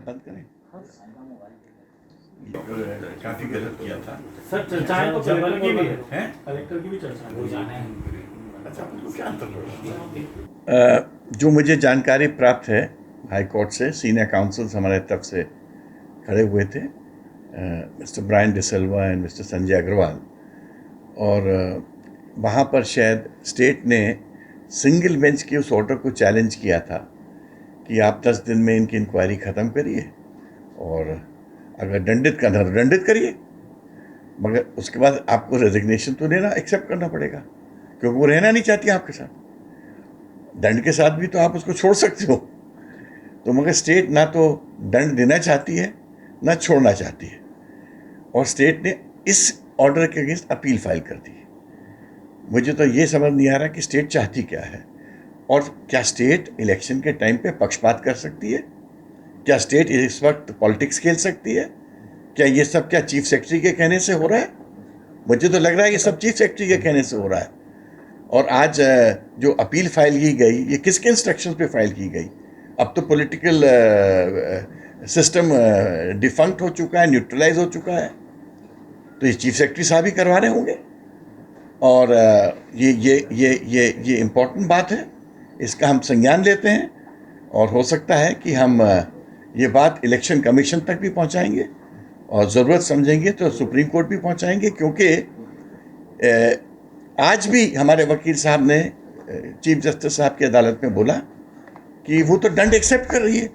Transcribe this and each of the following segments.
बंद करें। काफी गलत किया था सर। चर्चाएं तो कलेक्टर की भी है, कलेक्टर की भी चर्चा हो जाना है। अच्छा, आपको क्या अंतर जो मुझे जानकारी प्राप्त है हाई कोर्ट से, सीनियर काउंसिल्स हमारे तरफ से खड़े हुए थे, mister Brian D'Silva and mister Sanjay Agarwal, और वहाँ पर शायद स्टेट ने सिंगल बेंच के उस ऑर्डर को चैलेंज किया था कि आप 10 दिन में इनकी इंक्वायरी ख़त्म करिए और अगर दंडित करना तो दंडित करिए, मगर उसके बाद आपको रेजिग्नेशन तो लेना एक्सेप्ट करना पड़ेगा, क्योंकि वो रहना नहीं चाहती आपके साथ। दंड के साथ भी तो आप उसको छोड़ सकते हो, तो मगर स्टेट ना तो दंड देना चाहती है ना छोड़ना चाहती है, और स्टेट ने इस ऑर्डर के अगेंस्ट अपील फाइल कर दी। मुझे तो ये समझ नहीं आ रहा कि स्टेट चाहती क्या है, और क्या स्टेट इलेक्शन के टाइम पे पक्षपात कर सकती है? क्या स्टेट इस वक्त पॉलिटिक्स खेल सकती है? क्या ये सब क्या चीफ सेक्रेटरी के कहने से हो रहा है? मुझे तो लग रहा है ये सब चीफ सेक्रेटरी के कहने से हो रहा है। और आज जो अपील फाइल की गई, ये किसके इंस्ट्रक्शंस पे फाइल की गई? अब तो पॉलिटिकल सिस्टम डिफंक्ट हो चुका है, न्यूट्रलाइज हो चुका है, तो ये चीफ सेक्रेटरी साहब ही करवा रहे होंगे। और ये इम्पोर्टेंट बात है, इसका हम संज्ञान लेते हैं, और हो सकता है कि हम ये बात इलेक्शन कमीशन तक भी पहुंचाएंगे, और ज़रूरत समझेंगे तो सुप्रीम कोर्ट भी पहुंचाएंगे, क्योंकि आज भी हमारे वकील साहब ने चीफ जस्टिस साहब की अदालत में बोला कि वो तो दंड एक्सेप्ट कर रही है,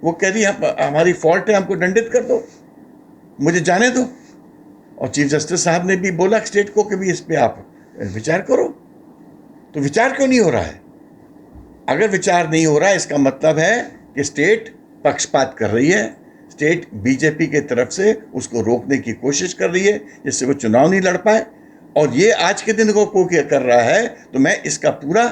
वो कह रही है हमारी फॉल्ट है, हमको दंडित कर दो, मुझे जाने दो। और चीफ जस्टिस साहब ने भी बोला स्टेट को कि भी इस पर आप विचार करो। तो विचार क्यों नहीं हो रहा है? अगर विचार नहीं हो रहा है, इसका मतलब है कि स्टेट पक्षपात कर रही है, स्टेट बीजेपी के तरफ से उसको रोकने की कोशिश कर रही है, जिससे वो चुनाव नहीं लड़ पाए। और ये आज के दिन को क्या कर रहा है, तो मैं इसका पूरा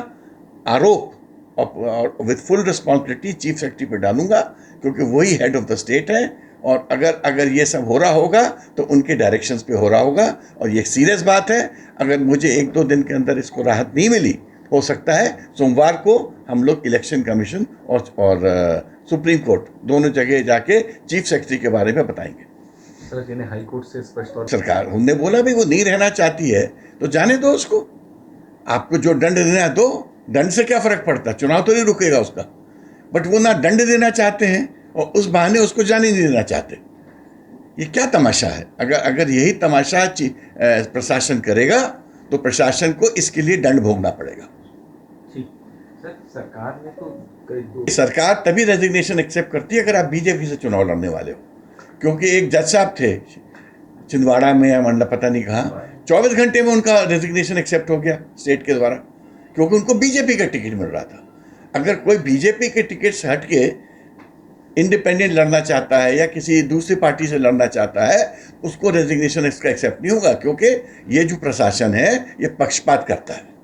आरोप और with full responsibility chief secretary पे डालूंगा, क्योंकि वही हेड ऑफ द स्टेट है, और अगर ये सब हो रहा होगा तो उनके डायरेक्शंस पे हो रहा होगा। और ये सीरियस बात है। अगर मुझे 1-2 दिन के अंदर इसको राहत नहीं मिली, हो सकता है सोमवार को हम लोग इलेक्शन कमीशन और सुप्रीम कोर्ट दोनों जगह जाके चीफ सेक्रेटरी के बारे में बताएंगे। सर, जिन्हें हाई कोर्ट से स्पष्ट तौर सरकार हमने बोला भी वो नहीं रहना चाहती है तो जाने दो उसको, आपको जो दंड देना है दो, दंड से क्या फर्क पड़ता, चुनाव तो नहीं रुकेगा उसका। बट वो ना दंड देना चाहते हैं और उस बहाने उसको जाने नहीं देना चाहते। ये क्या तमाशा है? अगर यही तमाशा प्रशासन करेगा तो प्रशासन को इसके लिए दंड भोगना पड़ेगा। सर, सरकार ने तो सरकार तभी रेजिग्नेशन एक्सेप्ट करती है अगर आप बीजेपी से चुनाव लड़ने वाले हो, क्योंकि एक जज साहब थे छिंदवाड़ा में या मंडला पता नहीं कहाँ, 24 घंटे में उनका रेजिग्नेशन एक्सेप्ट हो गया स्टेट के द्वारा, क्योंकि उनको बीजेपी का टिकट मिल रहा था। अगर कोई बीजेपी के टिकट से हट के इंडिपेंडेंट लड़ना चाहता है या किसी दूसरी पार्टी से लड़ना चाहता है, उसको रेजिग्नेशन इसका एक्सेप्ट नहीं होगा, क्योंकि ये जो प्रशासन है ये पक्षपात करता है।